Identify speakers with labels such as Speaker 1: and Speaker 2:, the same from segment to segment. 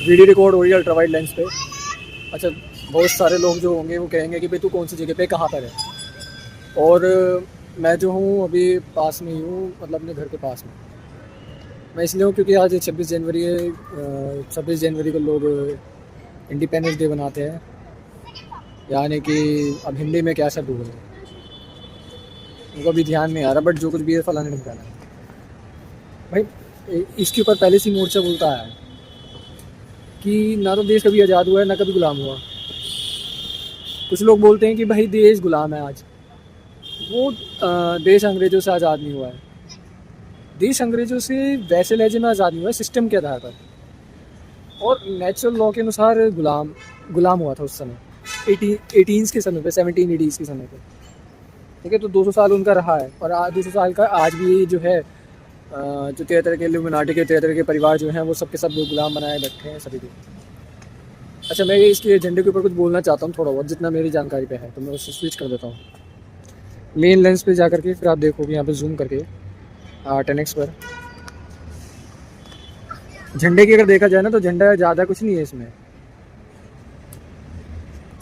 Speaker 1: Video record हो रही है अल्ट्रा वाइड लेंस पे। अच्छा, बहुत सारे लोग जो होंगे वो कहेंगे कि भाई तू कौन सी जगह पे कहाँ पर है। और मैं जो हूँ अभी पास में ही हूँ, मतलब अपने घर के पास में। मैं इसलिए हूँ क्योंकि आज 26 जनवरी है। 26 जनवरी को लोग इंडिपेंडेंस डे बनाते हैं, यानी कि अब हिंदी में क्या शब्द बोले उनको भी ध्यान नहीं आ रहा, बट जो कुछ भी है फलाने ने बताना भाई। इसके ऊपर पहले से मोर्चा बोलता है कि ना तो देश कभी आज़ाद हुआ है ना कभी गुलाम हुआ। कुछ लोग बोलते हैं कि भाई देश गुलाम है आज। वो देश अंग्रेज़ों से आज़ाद नहीं हुआ है। देश अंग्रेज़ों से वैसे लहजे में आज़ाद नहीं हुआ है, सिस्टम के आधार पर और नेचुरल लॉ के अनुसार गुलाम हुआ था उस समय 18 के समय पे, 1780 के समय पे। ठीक है, तो 200 साल उनका रहा है और 200 साल का आज भी जो है जो तरह के इल्यूमिनाटी के तरह के परिवार जो हैं वो सब के सब गुलाम बनाए बैठे हैं सभी को। अच्छा, मैं इसके एजेंडे के ऊपर कुछ बोलना चाहता हूँ थोड़ा बहुत, जितना मेरी जानकारी पे है, तो मैं उससे स्विच कर देता हूँ मेन लेंस पे जा करके। फिर आप देखोगे यहाँ पे जूम करके 10x पर झंडे की अगर देखा जाए ना तो झंडा ज़्यादा कुछ नहीं है इसमें।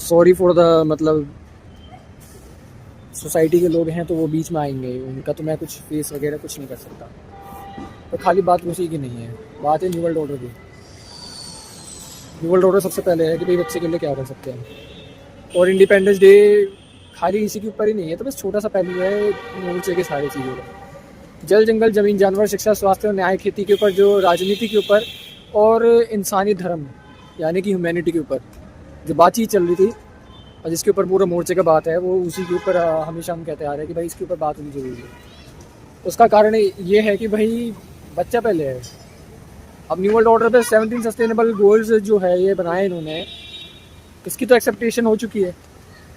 Speaker 1: सॉरी फॉर द मतलब सोसाइटी के लोग हैं तो वो बीच में आएंगे, उनका तो मैं कुछ फेस वगैरह कुछ नहीं कर सकता। तो खाली बात उसी की नहीं है, बात है न्यू वर्ल्ड ऑर्डर की। न्यू वर्ल्ड ऑर्डर सबसे पहले है कि भाई बच्चे के लिए क्या कर सकते हैं। और इंडिपेंडेंस डे खाली इसी के ऊपर ही नहीं है, तो बस छोटा सा पहलू है मोर्चे के सारे चीज़ों का। जल जंगल जमीन जानवर शिक्षा स्वास्थ्य और न्याय खेती के ऊपर, जो राजनीति के ऊपर और इंसानी धर्म यानी कि ह्यूमैनिटी के ऊपर जो बातचीत चल रही थी और जिसके ऊपर पूरा मोर्चे का बात है, वो उसी के ऊपर हमेशा हम कहते आ रहे हैं कि भाई इसके ऊपर बात होनी जरूरी है। उसका कारण ये है कि भाई बच्चा पहले है। अब न्यू वर्ल्ड ऑर्डर पे 17 सस्टेनेबल गोल्स जो है ये बनाए इन्होंने, इसकी तो एक्सेप्टेशन हो चुकी है,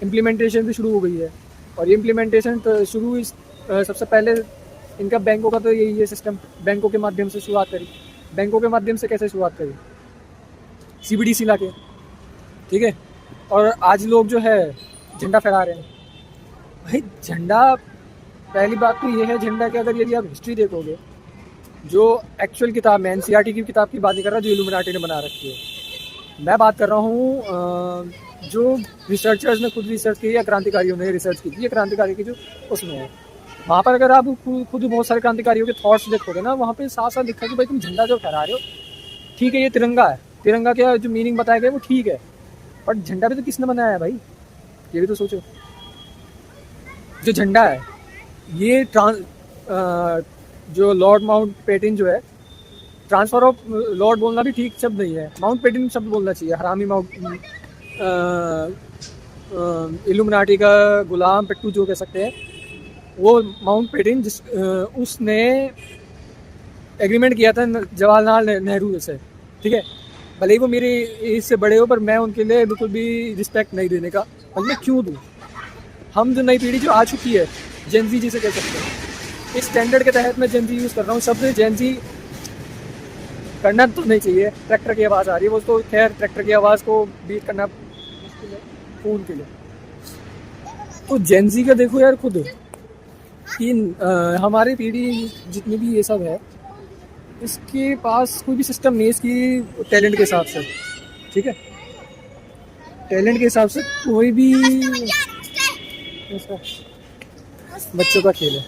Speaker 1: इम्प्लीमेंटेशन भी शुरू हो गई है। और ये इम्प्लीमेंटेशन तो शुरू हुई सबसे पहले इनका बैंकों का तो यही है सिस्टम, बैंकों के माध्यम से शुरुआत करी। बैंकों के माध्यम से कैसे शुरुआत करी? CBDC ला के, ठीक है। और आज लोग जो है झंडा फहरा रहे हैं। भाई झंडा, पहली बात तो ये है झंडा के अगर यदि आप हिस्ट्री देखोगे, जो एक्चुअल किताब में NCERT की किताब की बात नहीं कर रहा जो इल्यूमिनाटी ने बना रखी है, मैं बात कर रहा हूँ जो रिसर्चर्स ने खुद रिसर्च की या क्रांतिकारियों ने रिसर्च की थी, ये क्रांतिकारी की जो उसमें है, वहाँ पर अगर आप खुद बहुत सारे क्रांतिकारियों के थॉट्स देखोगे ना, वहाँ पे साफ साफ लिखा कि भाई तुम झंडा जो फहरा रहे हो, ठीक है ये तिरंगा है, तिरंगा का जो मीनिंग बताया गया वो ठीक है, बट झंडा भी तो किसने बनाया है भाई, ये भी तो सोचो। जो झंडा है ये जो लॉर्ड माउंट पेटिन जो है, ट्रांसफर ऑफ लॉर्ड बोलना भी ठीक शब्द नहीं है, माउंट पेटिन शब्द बोलना चाहिए। हरामी इल्यूमिनाटी का गुलाम पेट्टू जो कह सकते हैं, वो माउंट पेटिन उसने एग्रीमेंट किया था जवाहरलाल नेहरू से, ठीक है। भले ही वो मेरी एज से बड़े हो, पर मैं उनके लिए बिल्कुल भी रिस्पेक्ट नहीं देने का, और मैं क्यों दूँ। हम जो नई पीढ़ी जो आ चुकी है, जेनजी जिसे कह सकते हैं, इस स्टैंडर्ड के तहत मैं जेनजी यूज़ कर रहा हूँ शब्द। जेनजी करना तो नहीं चाहिए, ट्रैक्टर की आवाज़ आ रही है, वो तो खैर ट्रैक्टर की आवाज़ को बीट करना मुश्किल है फ़ोन के लिए। तो जेनजी का देखो यार खुद कि हमारी पीढ़ी जितनी भी ये सब है, इसके पास कोई भी सिस्टम नहीं है इसकी टैलेंट के हिसाब से, ठीक है। टैलेंट के हिसाब से कोई भी बच्चों का खेल है।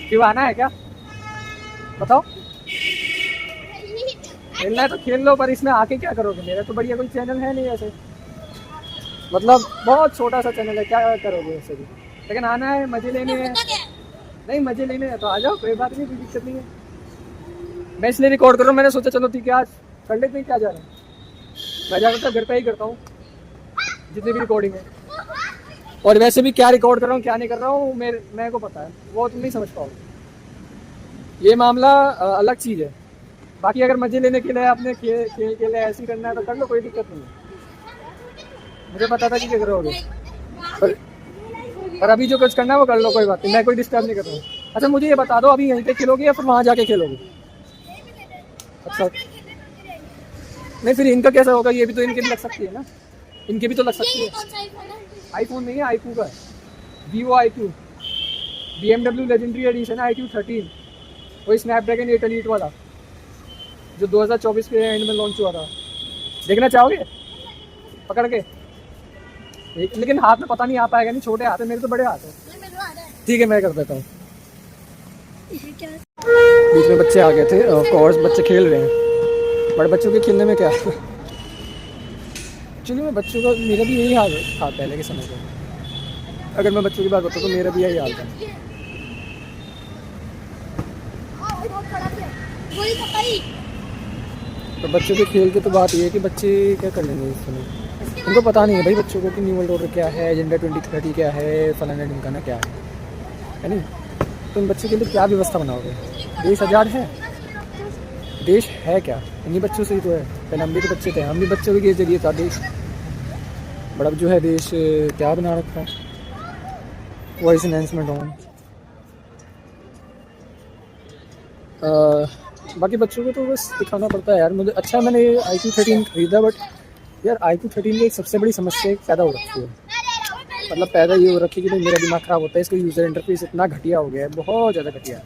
Speaker 1: क्यों आना है क्या बताओ? खेलना है तो खेल लो, पर इसमें आके क्या करोगे? मेरा तो बढ़िया कोई चैनल है नहीं ऐसे, मतलब बहुत छोटा सा चैनल है, क्या करोगे ऐसे भी। लेकिन आना है, मजे लेने हैं। नहीं मजे लेने हैं तो आ जाओ, कोई बात नहीं, कोई दिक्कत नहीं है। मैं इसलिए रिकॉर्ड कर रहा हूँ, मैंने सोचा चलो ठीक है आज कर लेते हैं, क्या जा रहा है। मैं ज़्यादातर घर पे ही करता हूँ जितनी भी रिकॉर्डिंग है, और वैसे भी क्या रिकॉर्ड कर रहा हूँ क्या नहीं कर रहा हूँ मेरे को पता है, वो तुम नहीं समझ पाओगे। ये मामला अलग चीज़ है। बाकी अगर मजे लेने के लिए आपने खेल के लिए ऐसे ही करना है तो कर लो, कोई दिक्कत नहीं है। मुझे पता था कि क्या करोगे, पर अभी जो कुछ करना है वो कर लो, कोई बात नहीं, मैं कोई डिस्टर्ब नहीं कर रहा हूँ। अच्छा मुझे ये बता दो, अभी यहीं पे खेलोगे या फिर वहाँ जाके खेलोगे? अच्छा नहीं, फिर इनका कैसा होगा? ये भी तो इनके भी लग सकती है ना, इनके भी तो लग सकती है। आईफोन नहीं है, iQOO का है, Vivo iQOO, BMW legendary edition है iQOO 13, वही स्नैपड्रैगन 8 एलीट वाला जो 2024 के एंड में लॉन्च हुआ था, देखना चाहोगे पकड़ के? लेकिन हाथ में पता नहीं आ पाएगा, नहीं छोटे हाथ है, मेरे तो बड़े हाथ है। ठीक है मैं कर देता हूँ। बीच में बच्चे आ गए थे, ऑफ कोर्स बच्चे खेल रहे हैं, बड़े बच्चों के खेलने में क्या है। एक्चुअली मैं बच्चों का, मेरा भी यही हाल था पहले के समय में। अगर मैं बच्चों की बात बताऊँ तो मेरा भी यही हाल था। तो बच्चों के खेल की तो बात ये है कि बच्चे क्या कर लेंगे इस समय, उनको पता नहीं है भाई बच्चों को कि न्यू वर्ल्ड ऑर्डर क्या है, एजेंडा 2030 क्या है, फलाना ढिमकाना क्या है नहीं। तो इन बच्चों के लिए क्या व्यवस्था बनाओगे? देश आज़ाद है? देश है क्या? इन्हीं बच्चों से ही तो है। पहले हम भी तो बच्चे थे, हम भी बच्चों के जरिए था देश, बड़ा जो है देश क्या बना रखा है, वॉइस एनहेंसमेंट ऑन। बाकी बच्चों को तो बस दिखाना पड़ता है यार। मुझे अच्छा, मैंने iQOO 13 खरीदा, बट यार iQOO 13 की एक सबसे बड़ी समस्या पैदा हो रखी है। मतलब पैदा ये हो रखी है कि भाई मेरा दिमाग ख़राब होता है। इसका यूज़र इंटरफेस इतना घटिया हो गया है, बहुत ज़्यादा घटिया,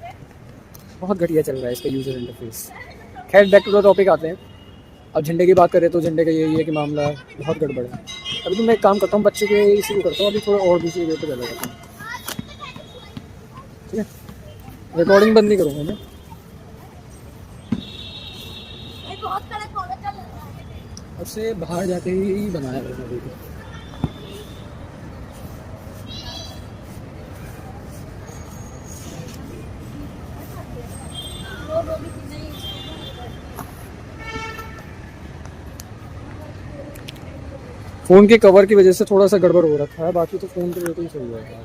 Speaker 1: बहुत घटिया चल रहा है इसका यूज़र इंटरफेस। खैर बैक टू द टॉपिक आते हैं। अब झंडे की बात करें तो झंडे का यही है कि मामला बहुत गड़बड़ है। अभी तो मैं एक काम करता हूँ, बच्चे के इसी को करता हूँ, अभी थोड़ा और दूसरी जगह पर चला जाता हूँ। ठीक है, रिकॉर्डिंग बंद नहीं करूँगा मैं। अब से बाहर जाके ही बनाया है अभी तो। फ़ोन के कवर की वजह से थोड़ा सा गड़बड़ हो रखा है, बाकी तो फ़ोन तो बिल्कुल सही है।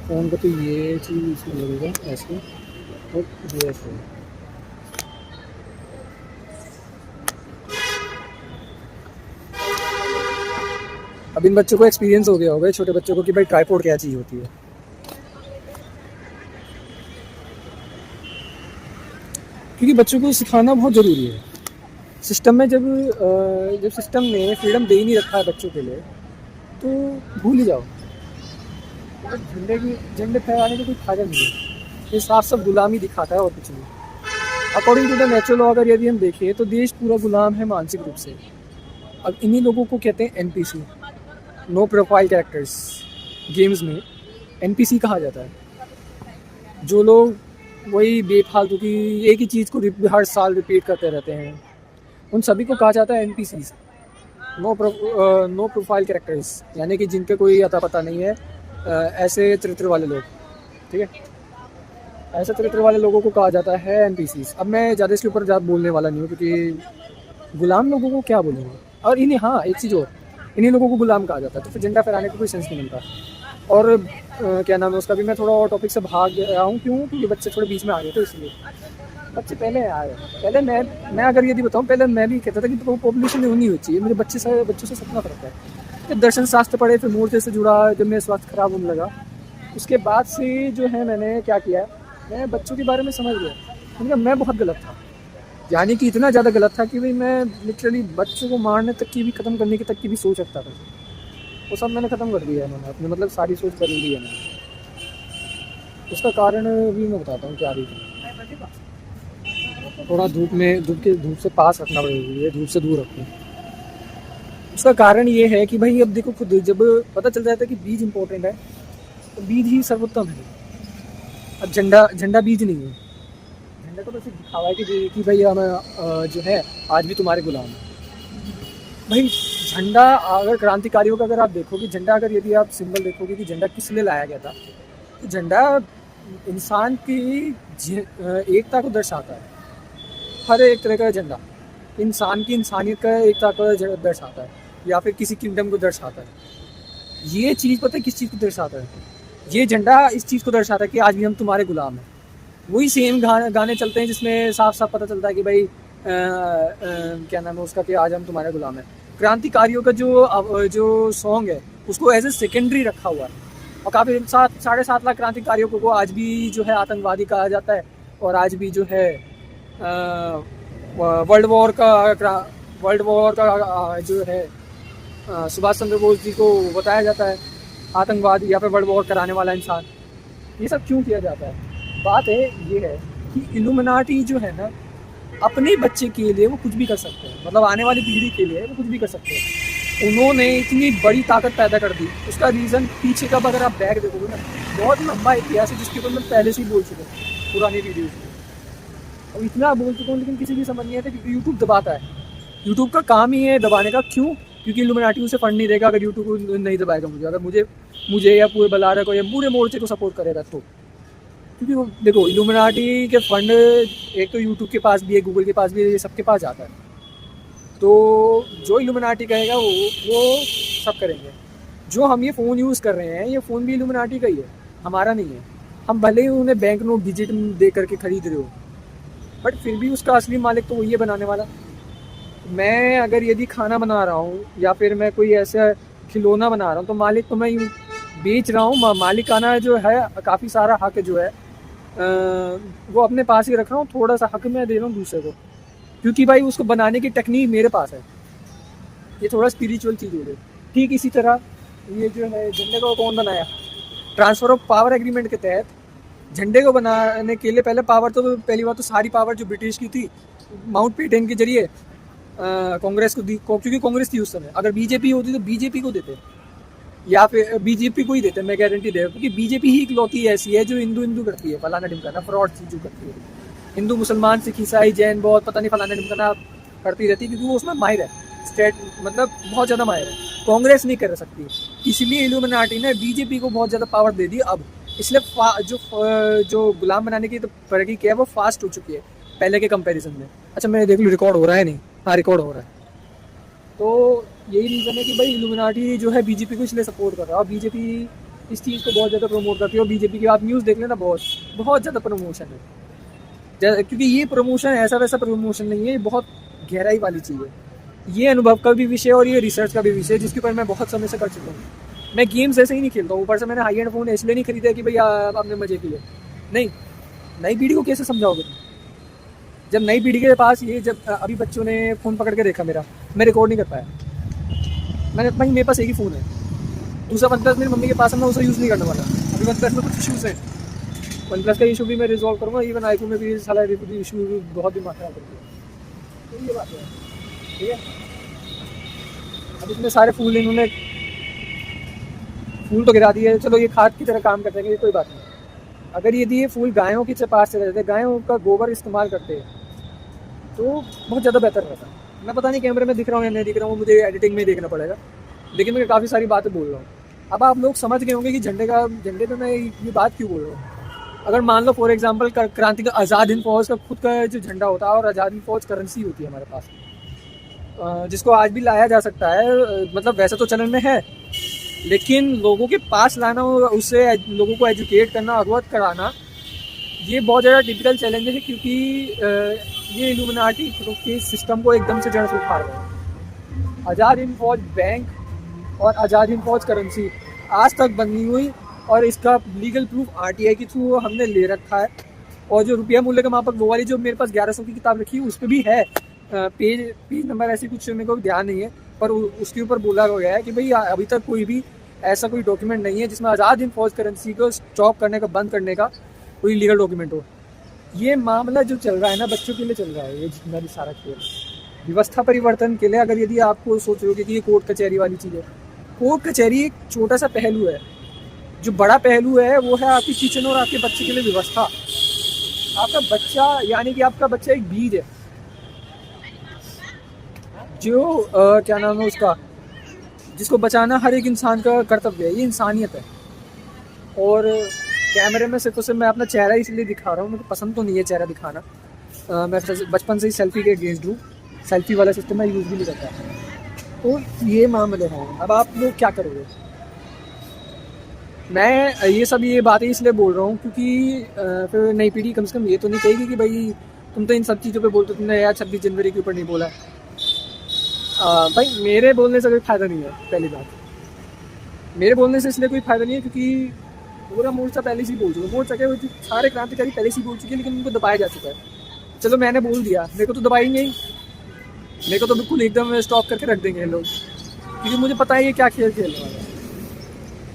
Speaker 1: फ़ोन का तो ये चीज़ इसमें लगेगा ऐसे, और ये ऐसे। अब इन बच्चों को एक्सपीरियंस हो गया होगा, छोटे बच्चों को, कि भाई ट्राइपॉड क्या चीज़ होती है। क्योंकि बच्चों को सिखाना बहुत ज़रूरी है। सिस्टम में जब सिस्टम ने फ्रीडम दे ही नहीं रखा है बच्चों के लिए, तो भूल ही जाओ। झंडे फहराने का कोई फायदा नहीं है, ये साफ सब गुलामी दिखाता है और कुछ नहीं। According to the natural law अगर यदि हम देखें तो देश पूरा गुलाम है मानसिक रूप से। अब इन्हीं लोगों को कहते हैं NPC, no profile characters. Games में NPC कहा जाता है। जो लोग वही बेफालतू की एक ही चीज़ को हर साल रिपीट करते रहते हैं, उन सभी को कहा जाता है NPCs, नो प्रोफाइल कैरेक्टर्स, यानी कि जिनका कोई अता पता नहीं है। ऐसे चरित्र वाले लोग, ठीक है, ऐसे चरित्र वाले लोगों को कहा जाता है NPCs। अब मैं ज़्यादा इसके ऊपर ज़्यादा बोलने वाला नहीं हूँ, क्योंकि गुलाम लोगों को क्या बोलूँगा। और इन्हें, हाँ एक चीज़ और, इन्हीं लोगों को गुलाम कहा जाता है, तो फिर झंडा फहराने का कोई सेंस नहीं बनता। और क्या नाम है उसका भी, मैं थोड़ा और टॉपिक से भाग गया हूँ। क्यों? क्योंकि बच्चे थोड़े बीच में आ गए थे, इसलिए। बच्चे पहले आए, पहले मैं अगर यदि बताऊँ, पहले मैं भी कहता था कि तो पॉपुलेशन नहीं होनी चाहिए। मुझे बच्चों से सपना करता है। फिर दर्शन शास्त्र पढ़े, फिर मोर्चे से जुड़ा, जब मेरा स्वास्थ्य खराब होने लगा, उसके बाद से जो है मैंने क्या किया, मैं बच्चों के बारे में समझ गया। मैंने कहा मैं बहुत गलत था, यानी कि इतना ज़्यादा गलत था कि भाई मैं लिटरली बच्चों को मारने तक की भी, ख़त्म करने की तक की भी सोच रखता था। वो सब मैंने ख़त्म कर दिया है मैंने अपने, मतलब सारी सोच बदल दी है मैंने। उसका कारण भी मैं बताता हूँ क्या भी। थोड़ा धूप से पास रखना पड़ेगा, धूप से दूर रखना। उसका कारण ये है कि भाई अब देखो खुद, जब पता चल जाता है कि बीज इंपॉर्टेंट है, तो बीज ही सर्वोत्तम है। अब झंडा बीज नहीं है। झंडा तो बस दिखावा है कि भाई हम जो है आज भी तुम्हारे गुलाम हैं। भाई झंडा, अगर क्रांतिकारियों का अगर आप देखोगे, झंडा अगर यदि आप सिंबल देखोगे कि झंडा किस लिए लाया गया था, तो झंडा इंसान की एकता को दर्शाता है। हर एक तरह का झंडा इंसान की इंसानियत का एकता को दर्शाता है, या फिर किसी किंगडम को दर्शाता है। ये चीज़ पता है किस चीज़ को दर्शाता है? ये झंडा इस चीज़ को दर्शाता है कि आज भी हम तुम्हारे गुलाम हैं। वही सेम गाने चलते हैं जिसमें साफ साफ पता चलता है कि भाई क्या नाम है उसका, कि आज हम तुम्हारे गुलाम हैं। क्रांतिकारियों का जो सॉन्ग है उसको एज ए सेकेंडरी रखा हुआ है, और काफ़ी 7.5 लाख क्रांतिकारियों को आज भी जो है आतंकवादी कहा जाता है। और आज भी जो है वर्ल्ड वॉर का जो है सुभाष चंद्र बोस जी को बताया जाता है आतंकवादी या फिर वर्ल्ड वॉर कराने वाला इंसान। ये सब क्यों किया जाता है? बात है ये है कि इल्यूमिनाटी जो है ना, अपने बच्चे के लिए वो कुछ भी कर सकते हैं, मतलब आने वाली पीढ़ी के लिए वो कुछ भी कर सकते हैं। उन्होंने इतनी बड़ी ताकत पैदा कर दी, उसका रीज़न पीछे का अगर आप बैक देखोगे ना, बहुत लंबा इतिहास है जिसके ऊपर मैं पहले से ही बोल चुका हूँ पुरानी वीडियोज़ में। और इतना बोल चुका हूँ लेकिन किसी की समझ नहीं आता, क्योंकि यूट्यूब दबाता है। यूट्यूब का काम ही है दबाने का। क्यों? क्योंकि इल्यूमिनाटी उसे फंड नहीं देगा अगर यूट्यूब को नहीं दबाएगा मुझे, अगर मुझे या पूरे बलारा को या पूरे मोर्चे को सपोर्ट करेगा तो। क्योंकि वो देखो, इल्यूमिनाटी के फंड एक तो यूट्यूब के पास भी है, गूगल के पास भी है, ये सबके पास जाता है। तो जो इल्यूमिनाटी कहेगा वो सब करेंगे। जो हम ये फ़ोन यूज़ कर रहे हैं, ये फ़ोन भी इल्यूमिनाटी का ही है, हमारा नहीं है। हम भले ही उन्हें बैंक नोट डिजिट दे करके खरीद रहे हो, बट फिर भी उसका असली मालिक तो वही है बनाने वाला। मैं अगर यदि खाना बना रहा हूँ या फिर मैं कोई ऐसा खिलौना बना रहा हूँ, तो मालिक तो मैं यूँ बेच रहा हूँ, मालिकाना जो है काफ़ी सारा हक जो है वो अपने पास ही रख रहा हूँ, थोड़ा सा हक मैं दे रहा हूँ दूसरे को, क्योंकि भाई उसको बनाने की टेक्निक मेरे पास है। ये थोड़ा स्पिरिचुअल चीज़ हो गई। ठीक इसी तरह ये जो है झंडे को कौन बनाया? ट्रांसफ़र ऑफ पावर एग्रीमेंट के तहत झंडे को बनाने के लिए पहली बात तो सारी पावर जो ब्रिटिश की थी माउंट बेटन के जरिए कांग्रेस को दी, क्योंकि कांग्रेस थी उस समय। अगर बीजेपी होती तो बीजेपी को देते, या फिर बीजेपी को ही देते, मैं गारंटी दे रहा हूँ, क्योंकि बीजेपी ही इकलौती ऐसी है जो हिंदू करती है, फलाना ढिमकाना फ्रॉड चीज़ जो करती है। हिंदू मुसलमान सिख ईसाई जैन बहुत पता नहीं फलाना ढिमकाना करती रहती है, क्योंकि वो उसमें माहिर है, स्टेट मतलब बहुत ज़्यादा माहिर है। कांग्रेस नहीं कर सकती, इसलिए इल्यूमिनाटी ने बीजेपी को बहुत ज़्यादा पावर दे दी अब। इसलिए जो गुलाम बनाने की तो तरक्की क्या है वो फास्ट हो चुकी है पहले के कंपैरिजन में। अच्छा मैं देख लूँ रिकॉर्ड हो रहा है, नहीं, हाँ रिकॉर्ड हो रहा है। तो यही रीज़न है कि भाई इल्यूमिनाटी जो है बीजेपी को इसलिए सपोर्ट कर रहा है, और बीजेपी इस चीज़ को बहुत ज़्यादा प्रमोट करती है। और बीजेपी की आप न्यूज़ देख लेना, बहुत ज़्यादा प्रमोशन है, क्योंकि ये प्रमोशन ऐसा वैसा प्रमोशन नहीं है, ये बहुत गहराई वाली चीज़ है। ये अनुभव का भी विषय और ये रिसर्च का भी विषय है, जिसके ऊपर मैं बहुत समय से कर चुका हूँ। मैं गेम्स ऐसे ही नहीं खेलता हूँ, ऊपर से मैंने हाई एंड फ़ोन इसलिए नहीं खरीदा कि भाई अपने मज़े के लिए नहीं। नई पीढ़ी को कैसे समझाओगे? जब नई पीढ़ी के पास ये, जब अभी बच्चों ने फ़ोन पकड़ के देखा मेरा, मैं रिकॉर्ड नहीं कर पाया। मैंने भाई मेरे पास एक ही फ़ोन है, दूसरा वन प्लस मेरी मम्मी के पास है, मैं उसे यूज़ नहीं करने वाला। अभी वन प्लस में कुछ इशूज़ हैं, वन प्लस का इशू भी मैं रिजॉल्व करूँगा। इवन आईफोन में भी साला इशू बहुत दिमाग खराब करती है। तो ये बात है, ठीक है। अब इतने सारे फूल इन्होंने फूल तो गिरा दिए, चलो ये खाद की तरह काम करते हैं, ये कोई बात नहीं। अगर यदि ये फूल गायों के पास से रहते, गायों का गोबर इस्तेमाल करते तो बहुत ज़्यादा बेहतर रहता। मैं पता नहीं कैमरे में दिख रहा हूँ या नहीं दिख रहा हूँ, मुझे एडिटिंग में देखना पड़ेगा, लेकिन मैं काफ़ी सारी बातें बोल रहा हूँ। अब आप लोग समझ गए होंगे कि झंडे पे मैं ये बात क्यों बोल रहा हूँ। अगर मान लो फॉर एग्जांपल क्रांति का आज़ाद हिंद फौज का खुद का जो झंडा होता है, और आज़ाद हिंद फौज करेंसी होती है हमारे पास, जिसको आज भी लाया जा सकता है, मतलब वैसे तो चलन में है, लेकिन लोगों के पास लाना, उससे लोगों को एजुकेट करना, अवगत कराना, ये बहुत ज़्यादा डिफिकल्ट चैलेंज है, क्योंकि ये इल्यूमिनाटी के सिस्टम को एकदम से जड़ से उखाड़ रहा है। आज़ाद हिंद फौज बैंक और आज़ाद हिंद फौज करेंसी आज तक बनी हुई, और इसका लीगल प्रूफ आरटीआई के थ्रू हमने ले रखा है। और जो रुपया मूल्य का मापक, वो वाली जो मेरे पास 1100 की किताब रखी है, उस पर भी है पेज नंबर ऐसी कुछ मेरे को ध्यान नहीं है, पर उसके ऊपर बोला गया है कि भाई अभी तक कोई भी ऐसा कोई डॉक्यूमेंट नहीं है जिसमें आज़ाद हिंद फौज करेंसी को स्टॉप करने का, बंद करने का कोई लीगल डॉक्यूमेंट हो। ये मामला जो चल रहा है ना, बच्चों के लिए चल रहा है ये जितना भी सारा खेल, व्यवस्था परिवर्तन के लिए। अगर यदि आपको सोच रहे हो कि ये कोर्ट कचहरी वाली चीज़ है, कोर्ट कचहरी एक छोटा सा पहलू है। जो बड़ा पहलू है वो है आपकी किचन और आपके बच्चे के लिए व्यवस्था। आपका बच्चा, यानी कि आपका बच्चा एक बीज है, जो क्या नाम है उसका, जिसको बचाना हर एक इंसान का कर्तव्य है, ये इंसानियत है। और कैमरे में सिर्फ मैं अपना चेहरा इसलिए दिखा रहा हूँ, मुझे पसंद तो नहीं है चेहरा दिखाना। मैं बचपन से ही सेल्फी के अगेंस्ट हूँ, सेल्फी वाला सिस्टम मैं यूज़ भी नहीं करता। तो ये मामले हैं। अब आप लोग क्या करोगे? मैं ये बातें इसलिए बोल रहा हूँ क्योंकि फिर नई पीढ़ी कम से कम ये तो नहीं कहेगी कि भाई तुम तो इन सब चीज़ों पे बोलते, तुमने यार 26 जनवरी के ऊपर नहीं बोला। भाई मेरे बोलने से कोई फ़ायदा नहीं है। पहली बात, मेरे बोलने से इसलिए कोई फ़ायदा नहीं है क्योंकि पूरा मोर्चा पहले से ही बोल चुका है। मोर्चा क्या, सारे क्रांतिकारी पहले से ही बोल चुके हैं, लेकिन उनको दबाया जा चुका है। चलो मैंने बोल दिया, मेरे को तो दबाएंगे ही, मेरे को तो बिल्कुल एकदम स्टॉप करके रख देंगे लोग, क्योंकि मुझे पता है ये क्या खेल खेलने वाला है।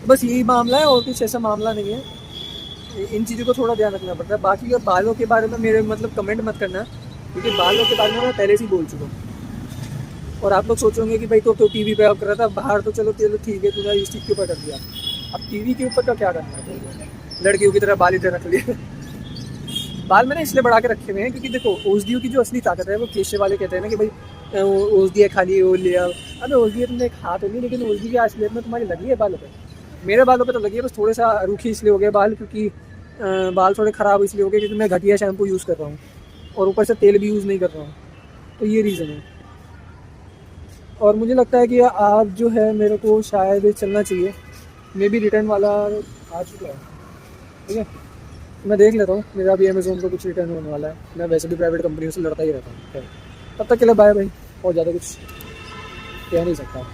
Speaker 1: बस यही मामला है, और कुछ ऐसा मामला नहीं है। इन चीज़ों को थोड़ा ध्यान रखना पड़ता है। बाकी बालों के बारे में मेरे मतलब कमेंट मत करना, क्योंकि बालों के बारे में मैं पहले से ही बोल चुका हूँ। और आप लोग सोचोगे कि भाई तो टीवी पे आप कर रहा था, बाहर तो चलो चलो ठीक है, तूने इस चीज़ के ऊपर कर दिया, अब टीवी के ऊपर का क्या करना है? लड़कियों की तरह बाल इधर रख लिए। बाल मैंने इसलिए बढ़ा के रखे हुए हैं क्योंकि देखो ओसडीओ की जो असली ताकत है वो केशे वाले कहते हैं ना कि भाई ओसडी है खाली वो लिया। अबे ओसडी तुमने एक हाथ होगी, लेकिन ओसडी की असलियत में तुम्हारी लगी है बालों पे। मेरे बालों पे तो लगी है, बस थोड़े सा रूखी इसलिए हो गए बाल क्योंकि बाल थोड़े ख़राब इसलिए हो गए क्योंकि मैं घटिया शैम्पू यूज़ कर रहा हूँ और ऊपर से तेल भी यूज़ नहीं कर रहा हूँ, तो ये रीज़न है। और मुझे लगता है कि आप जो है मेरे को शायद चलना चाहिए, मे बी रिटर्न वाला आ चुका है, ठीक है। मैं देख लेता हूँ, मेरा भी अमेज़ोन को कुछ रिटर्न होने वाला है। मैं वैसे भी प्राइवेट कंपनियों से लड़ता ही रहता हूँ। तब तक के लिए बाय भाई, और ज़्यादा कुछ कह नहीं सकता।